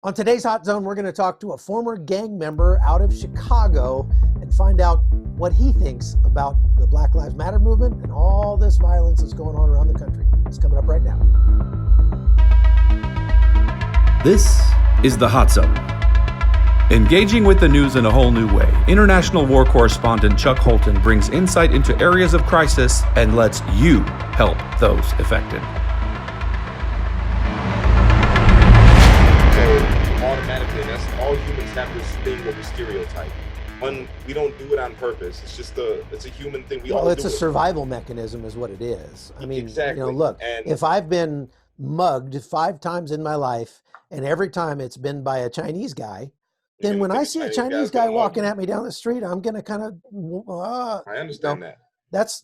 On today's Hot Zone, we're going to talk to a former gang member out of Chicago and find out what he thinks about the Black Lives Matter movement and all this violence that's going on around the country. It's coming up right now. This is the Hot Zone. Engaging with the news in a whole new way, international war correspondent Chuck Holton brings insight into areas of crisis and lets you help those affected. Automatically, that's all humans have this thing where we stereotype. When we don't do it on purpose, it's a human thing. It's a survival mechanism is what it is. I mean, exactly. Look, if I've been mugged 5 times in my life and every time it's been by a Chinese guy, then when I see a Chinese guy walking at me down the street, I'm going to kind of, I understand that. That's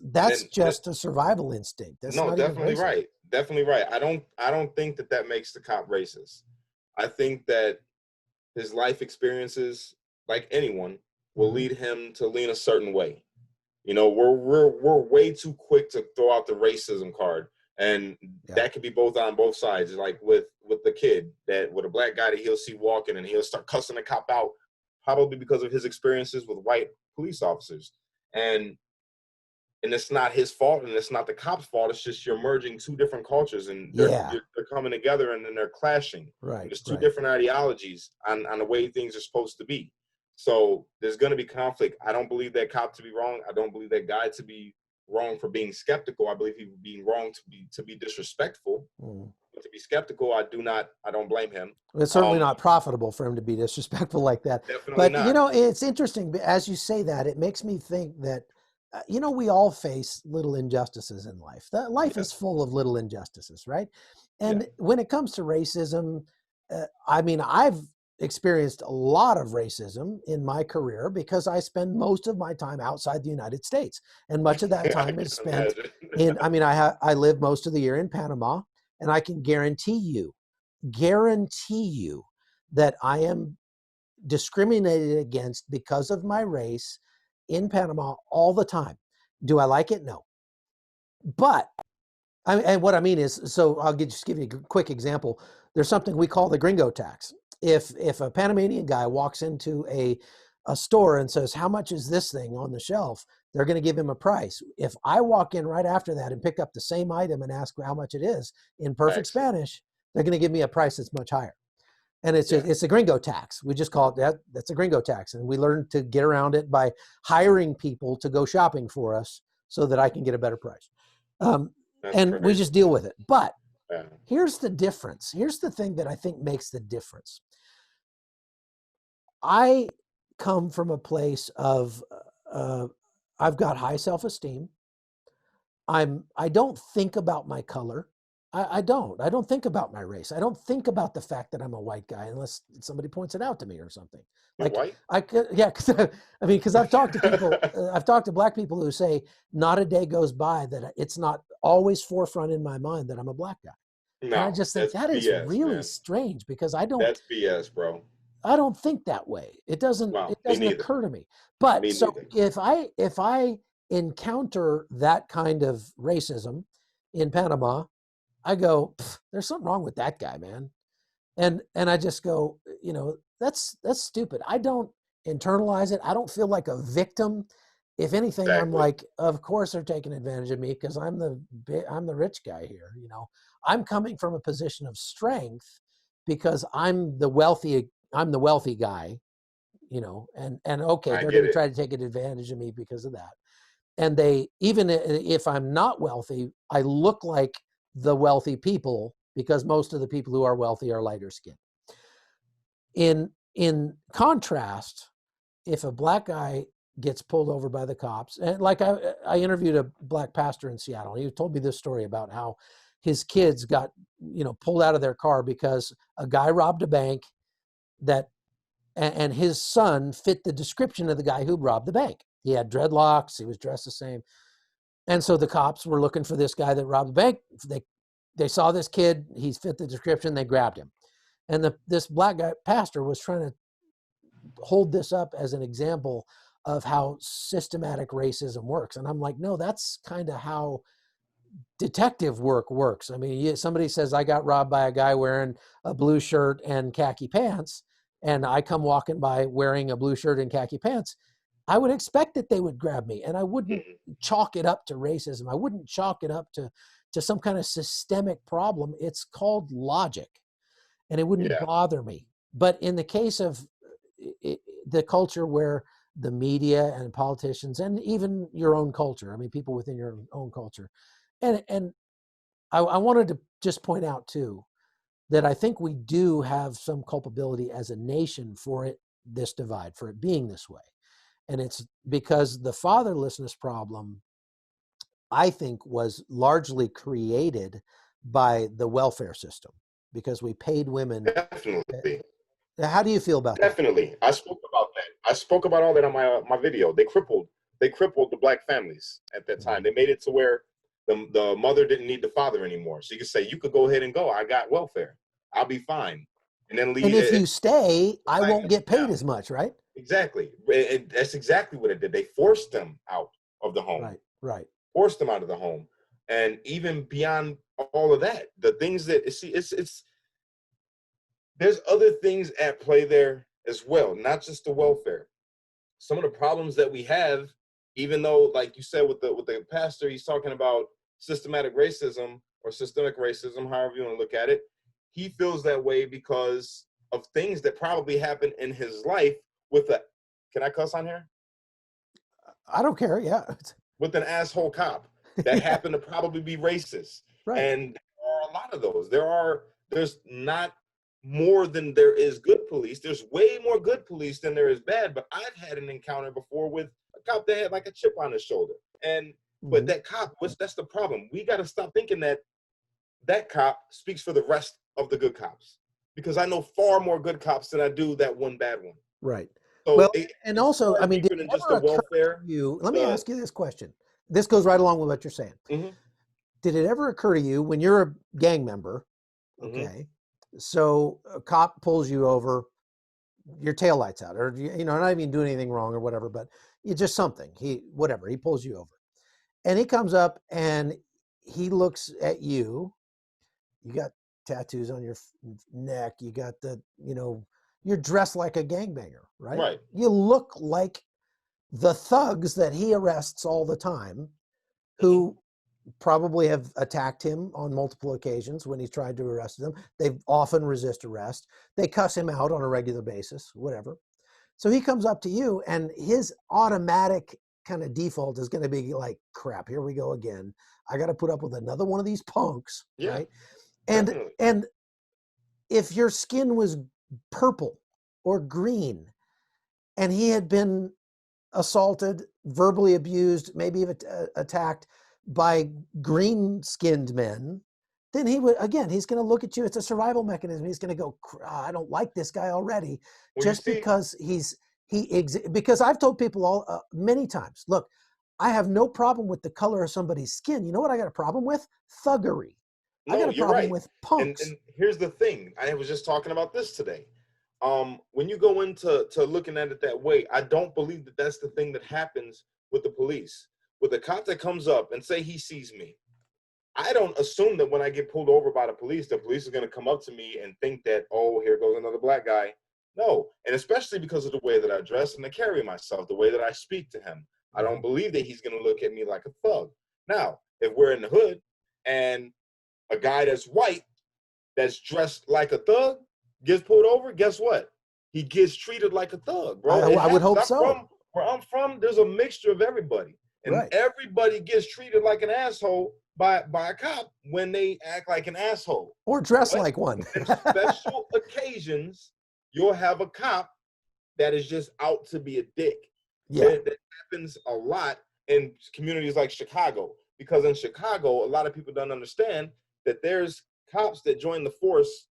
just a survival instinct. That's no, definitely right. Definitely right. I don't think that makes the cop racist. I think that his life experiences, like anyone, will lead him to lean a certain way. You know, we're way too quick to throw out the racism card, and that could be on both sides. Like with the kid with a black guy that he'll see walking, and he'll start cussing the cop out, probably because of his experiences with white police officers, and it's not his fault, and it's not the cop's fault. It's just you're merging 2 different cultures, and they're coming together, and then they're clashing. Right. There's 2 different ideologies on the way things are supposed to be. So there's going to be conflict. I don't believe that cop to be wrong. I don't believe that guy to be wrong for being skeptical. I believe he would be wrong to be disrespectful. But to be skeptical, I don't blame him. It's certainly not profitable for him to be disrespectful like that. Definitely not. But it's interesting. As you say that, it makes me think that we all face little injustices in life. Life is full of little injustices, right? And when it comes to racism, I've experienced a lot of racism in my career because I spend most of my time outside the United States. And much of that time is spent I live most of the year in Panama, and I can guarantee you that I am discriminated against because of my race in Panama all the time. Do I like it? No. But and what I mean is, so I'll just give you a quick example. There's something we call the gringo tax. If a Panamanian guy walks into a store and says, "How much is this thing on the shelf?" they're going to give him a price. If I walk in right after that and pick up the same item and ask how much it is in perfect Spanish, they're going to give me a price that's much higher. And it's a gringo tax. We just call it that's a gringo tax. And we learn to get around it by hiring people to go shopping for us so that I can get a better price. We just deal with it. But here's the difference. Here's the thing that I think makes the difference. I come from a place of, I've got high self-esteem. I don't think about my color. I don't think about my race. I don't think about the fact that I'm a white guy unless somebody points it out to me or something. You're white? Because I've talked to people, I've talked to black people who say not a day goes by that it's not always forefront in my mind that I'm a black guy. No, and I just think that is BS, really man. strange because That's BS, bro. I don't think that way. It doesn't occur to me. But if I encounter that kind of racism in Panama, I go, there's something wrong with that guy, man. And I just go, that's stupid. I don't internalize it. I don't feel like a victim. If anything, I'm like, of course they're taking advantage of me because I'm the rich guy here. I'm coming from a position of strength because I'm the wealthy guy, and okay, they're going to try to take advantage of me because of that. And even if I'm not wealthy, I look like the wealthy people because most of the people who are wealthy are lighter skinned. In contrast, if a black guy gets pulled over by the cops, and like I interviewed a black pastor in Seattle. He told me this story about how his kids got pulled out of their car because a guy robbed a bank and his son fit the description of the guy who robbed the bank. He had dreadlocks. He was dressed the same. And so the cops were looking for this guy that robbed the bank. They saw this kid. He fit the description. They grabbed him. And this black guy pastor was trying to hold this up as an example of how systematic racism works. And I'm like, no, that's kind of how detective work works. I mean, somebody says I got robbed by a guy wearing a blue shirt and khaki pants, and I come walking by wearing a blue shirt and khaki pants. I would expect that they would grab me, and I wouldn't chalk it up to racism. I wouldn't chalk it up to some kind of systemic problem. It's called logic, and it wouldn't Yeah. bother me. But in the case of the culture where the media and politicians and even your own culture, I mean, people within your own culture, and I wanted to just point out too that I think we do have some culpability as a nation for this divide, for it being this way. And it's because the fatherlessness problem, I think, was largely created by the welfare system because we paid women. Definitely. How do you feel about that? Definitely. I spoke about that. I spoke about all that on my video. They crippled the black families at that time. They made it to where the mother didn't need the father anymore. So you could say, you could go ahead and go. I got welfare. I'll be fine. And then leave. And if you stay, I won't get paid as much, right? Exactly. And that's exactly what it did. They forced them out of the home. Right. Forced them out of the home. And even beyond all of that, the things that it's there's other things at play there as well, not just the welfare. Some of the problems that we have, even though, like you said, with the pastor, he's talking about systematic racism or systemic racism, however you want to look at it. He feels that way because of things that probably happened in his life with can I cuss on here? I don't care. Yeah. With an asshole cop that happened to probably be racist. Right. And there are a lot of those. There's not more than there is good police. There's way more good police than there is bad. But I've had an encounter before with a cop that had like a chip on his shoulder. And but that cop, that's the problem. We got to stop thinking that cop speaks for the rest of the good cops, because I know far more good cops than I do that one bad one. Right. So well, and also, I mean, did it just the welfare? Let me ask you this question. This goes right along with what you're saying. Mm-hmm. Did it ever occur to you when you're a gang member? Okay. So a cop pulls you over, your taillight's out, or not even doing anything wrong or whatever, but it's just something. He pulls you over, and he comes up and he looks at you. You got tattoos on your neck. You got you're dressed like a gangbanger, right? Right. You look like the thugs that he arrests all the time, who probably have attacked him on multiple occasions when he's tried to arrest them. They often resist arrest. They cuss him out on a regular basis, whatever. So he comes up to you, and his automatic kind of default is going to be like, crap, here we go again. I got to put up with another one of these punks, right? And if your skin was purple or green and he had been assaulted, verbally abused, maybe even attacked by green-skinned men, then he's going to look at you. It's a survival mechanism. He's going to go, I don't like this guy already, because because I've told people many times, look, I have no problem with the color of somebody's skin. You know what I got a problem with? Thuggery. I got a problem with punks. And here's the thing. I was just talking about this today. When you go into looking at it that way, I don't believe that that's the thing that happens with the police. With a cop that comes up and say he sees me, I don't assume that when I get pulled over by the police is going to come up to me and think that, oh, here goes another black guy. No. And especially because of the way that I dress and I carry myself, the way that I speak to him, I don't believe that he's going to look at me like a thug. Now, if we're in the hood and a guy that's white, that's dressed like a thug, gets pulled over, guess what? He gets treated like a thug, bro. I would hope so. Where I'm from, there's a mixture of everybody. And everybody gets treated like an asshole by a cop when they act like an asshole. Or dress like one. In special occasions, you'll have a cop that is just out to be a dick. Yeah. That happens a lot in communities like Chicago. Because in Chicago, a lot of people don't understand that there's cops that join the force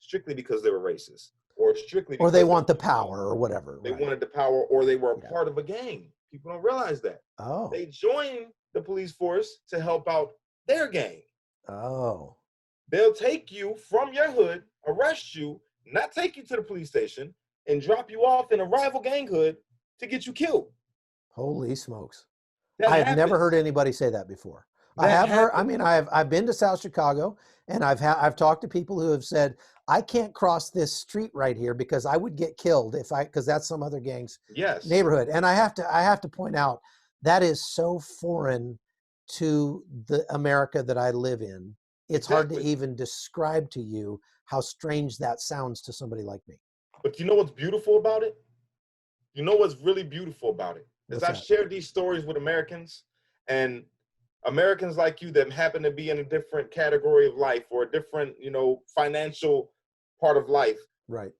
strictly because they were racist. Or they want the power or whatever. They wanted the power, or they were a part of a gang. People don't realize that. Oh. They join the police force to help out their gang. Oh. They'll take you from your hood, arrest you, not take you to the police station, and drop you off in a rival gang hood to get you killed. Holy smokes. That I have happens. never heard anybody say that before. I That have heard. I happened. mean, I've been to South Chicago, and I've talked to people who have said I can't cross this street right here because I would get killed if I because that's some other gang's Yes, neighborhood. And I have to point out that is so foreign to the America that I live in. It's hard to exactly. even describe to you how strange that sounds to somebody like me. But you know what's beautiful about it? You know what's really beautiful about it is What's I've that? shared these stories with Americans, and Americans like you that happen to be in a different category of life or a different, financial part of life. Right.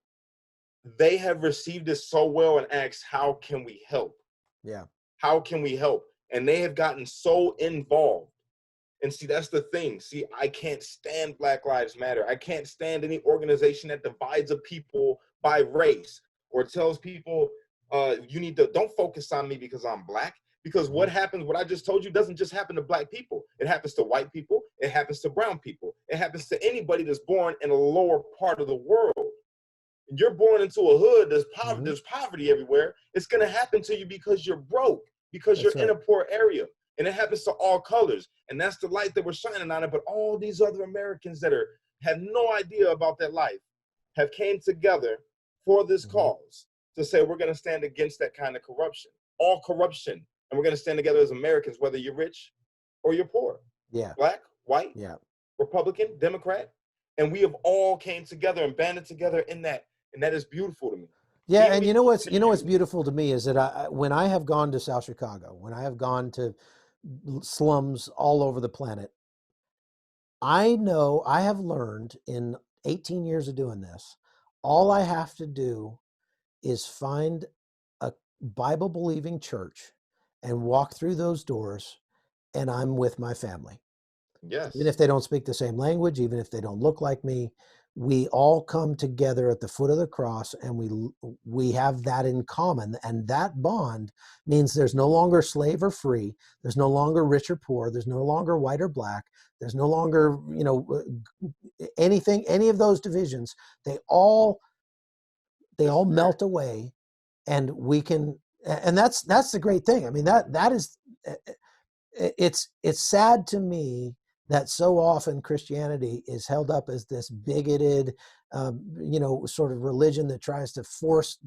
They have received it so well and asked, how can we help? Yeah. How can we help? And they have gotten so involved. And see, that's the thing. See, I can't stand Black Lives Matter. I can't stand any organization that divides a people by race or tells people, you need to don't focus on me because I'm Black. Because what happens, what I just told you, doesn't just happen to Black people. It happens to white people. It happens to brown people. It happens to anybody that's born in a lower part of the world. You're born into a hood, there's poverty everywhere. It's going to happen to you because you're broke, because That's you're in right. a poor area. And it happens to all colors. And that's the light that we're shining on it. But all these other Americans that have no idea about that life have came together for this cause to say we're going to stand against that kind of corruption, all corruption. And we're going to stand together as Americans, whether you're rich or you're poor, Yeah. Black, white, Yeah. Republican, Democrat. And we have all came together and banded together in that. And that is beautiful to me. Yeah, Even and me you know what's talking to you, beautiful to me is that when I have gone to South Chicago, when I have gone to slums all over the planet, I know I have learned in 18 years of doing this, all I have to do is find a Bible believing church and walk through those doors, and I'm with my family. Even yes, if they don't speak the same language, even if they don't look like me, we all come together at the foot of the cross, and we have that in common. And that bond means there's no longer slave or free, there's no longer rich or poor, there's no longer white or black, there's no longer anything, any of those divisions. They all melt away, and we can. And that's the great thing. I mean, that is, it's sad to me that so often Christianity is held up as this bigoted, sort of religion that tries to force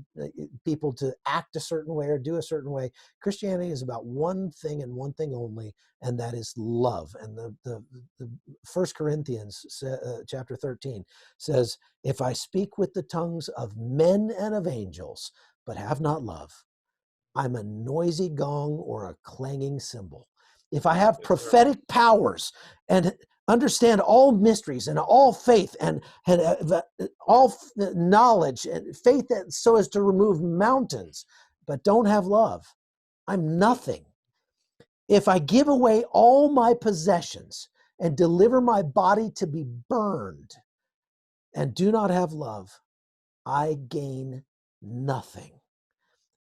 people to act a certain way or do a certain way. Christianity is about one thing and one thing only, and that is love. And the 1 Corinthians chapter 13 says, "If I speak with the tongues of men and of angels, but have not love, I'm a noisy gong or a clanging cymbal. If I have yes, sir. prophetic powers and understand all mysteries and all faith and all knowledge and faith that so as to remove mountains, but don't have love, I'm nothing. If I give away all my possessions and deliver my body to be burned and do not have love, I gain nothing."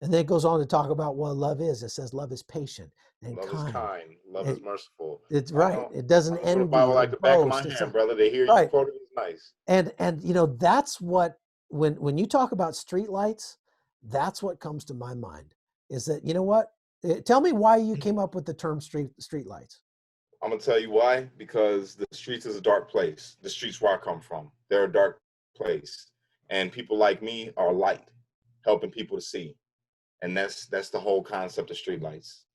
And then it goes on to talk about what love is. It says love is patient and Love is kind. kind. Love is It, merciful. it's I right. know. It doesn't I know the envy Bible or like the back of my boast. It's hand, brother. To hear you right. quote it is nice. And that's what when you talk about streetlights, that's what comes to my mind. Is that, you know what? Tell me why you came up with the term streetlights. I'm gonna tell you why. Because the streets is a dark place. The streets where I come from, they're a dark place, and people like me are light, helping people to see. And that's the whole concept of streetlights.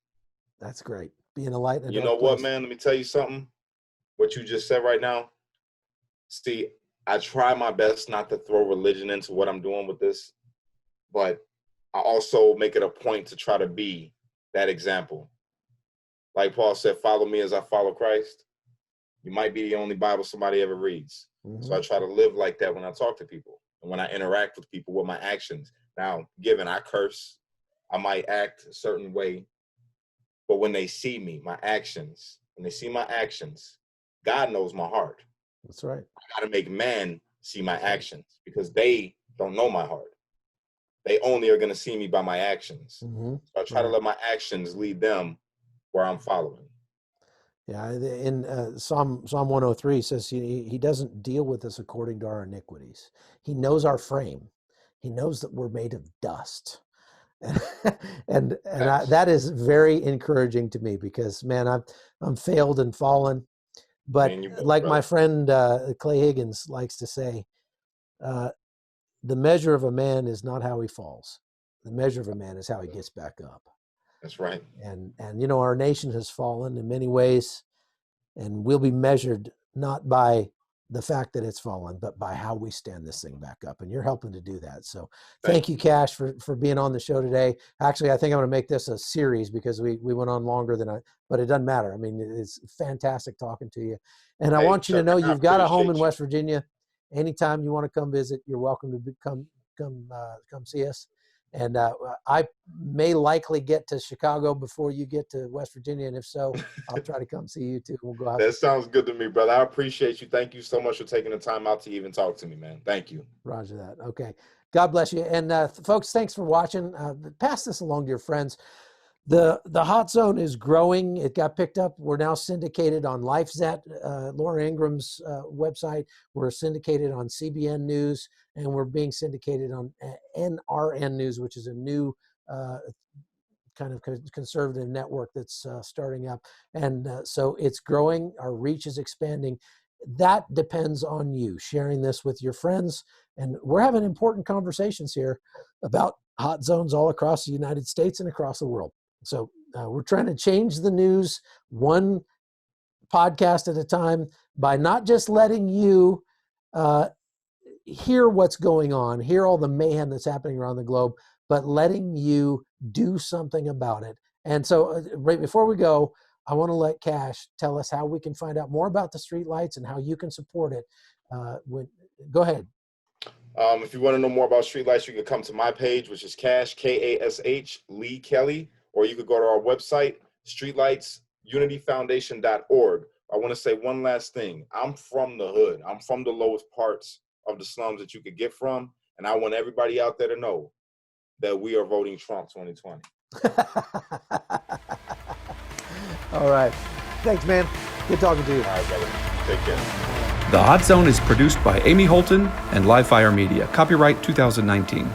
That's great. Being a light in a You know dark what, place. man? Let me tell you something. What you just said right now. See, I try my best not to throw religion into what I'm doing with this, but I also make it a point to try to be that example. Like Paul said, follow me as I follow Christ. You might be the only Bible somebody ever reads. So I try to live like that when I talk to people and when I interact with people with my actions. Now, given I curse, I might act a certain way, but when they see me, my actions, when they see my actions, God knows my heart. That's right. I got to make man see my actions because they don't know my heart. They only are going to see me by my actions. So I try to let my actions lead them where I'm following. Yeah, in Psalm 103 says he doesn't deal with us according to our iniquities. He knows our frame. He knows that we're made of dust. That is very encouraging to me because, man, I'm failed and fallen. But like my friend Clay Higgins likes to say, the measure of a man is not how he falls. The measure of a man is how he gets back up. That's right. And our nation has fallen in many ways, and we'll be measured not by the fact that it's fallen, but by how we stand this thing back up. And you're helping to do that. So thank you, Kash, for being on the show today. Actually, I think I'm going to make this a series because we went on longer but it doesn't matter. I mean, it's fantastic talking to you. And I want you to know you've got a home in West Virginia. Anytime you want to come visit, you're welcome to come see us. And I may likely get to Chicago before you get to West Virginia. And if so, I'll try to come see you too. We'll go out. That sounds good to me, brother. I appreciate you. Thank you so much for taking the time out to even talk to me, man. Thank you. Roger that. Okay. God bless you. And folks, thanks for watching. Pass this along to your friends. The Hot Zone is growing. It got picked up. We're now syndicated on LifeZet, Laura Ingram's website. We're syndicated on CBN News, and we're being syndicated on NRN News, which is a new kind of conservative network that's starting up. And so it's growing. Our reach is expanding. That depends on you sharing this with your friends. And we're having important conversations here about hot zones all across the United States and across the world. So we're trying to change the news one podcast at a time by not just letting you hear what's going on, hear all the mayhem that's happening around the globe, but letting you do something about it. And so right before we go, I want to let Kash tell us how we can find out more about the Streetlights and how you can support it. Go ahead. If you want to know more about Streetlights, you can come to my page, which is Kash, Kash Lee Kelly, or you could go to our website, streetlightsunityfoundation.org. I want to say one last thing. I'm from the hood. I'm from the lowest parts of the slums that you could get from, and I want everybody out there to know that we are voting Trump 2020. All right. Thanks, man. Good talking to you. All right, brother. Take care. The Hot Zone is produced by Amy Holton and Livefire Media. Copyright 2019.